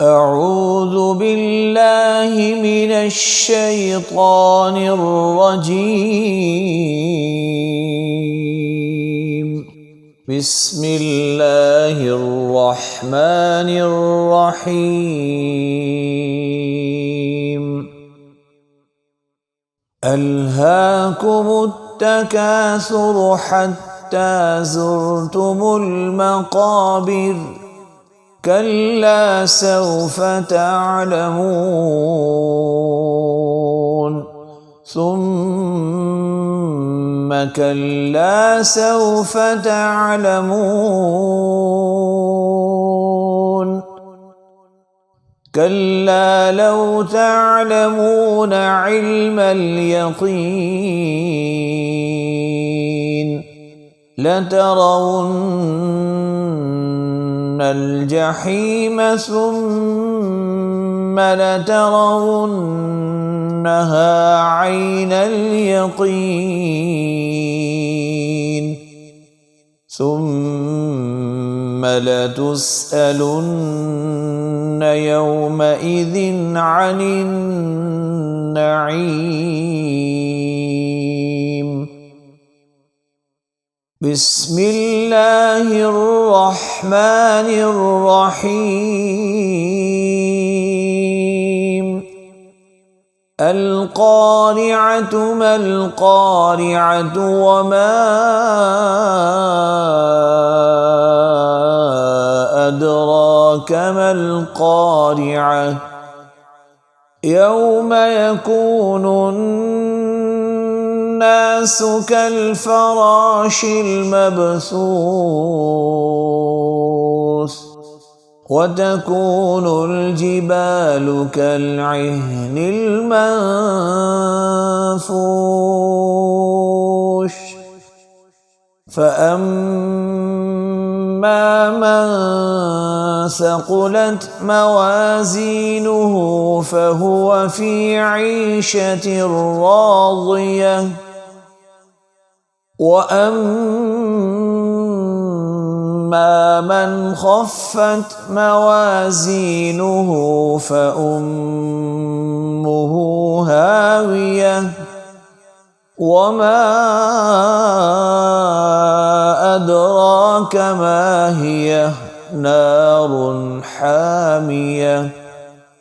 أعوذ بالله من الشيطان الرجيم. بسم الله الرحمن الرحيم. ألهاكم التكاثر حتى زرتم المقابر كلا سوف تعلمون ثم كلا سوف تعلمون كلا لو تعلمون علم اليقين لترون الجحيم ثم لترونها عين اليقين ثم لتسألن يومئذ عن النعيم. بسم الله الرحمن الرحيم. القارعة ما القارعة وما أدراك ما القارعة يوم يكون الناس كالفراش المبثوث وتكون الجبال كالعهن المنفوش فأما من ثقلت موازينه فهو في عيشة راضية وأما من خفت موازينه فأمه هاوية وما أدراك ما هي نار حامية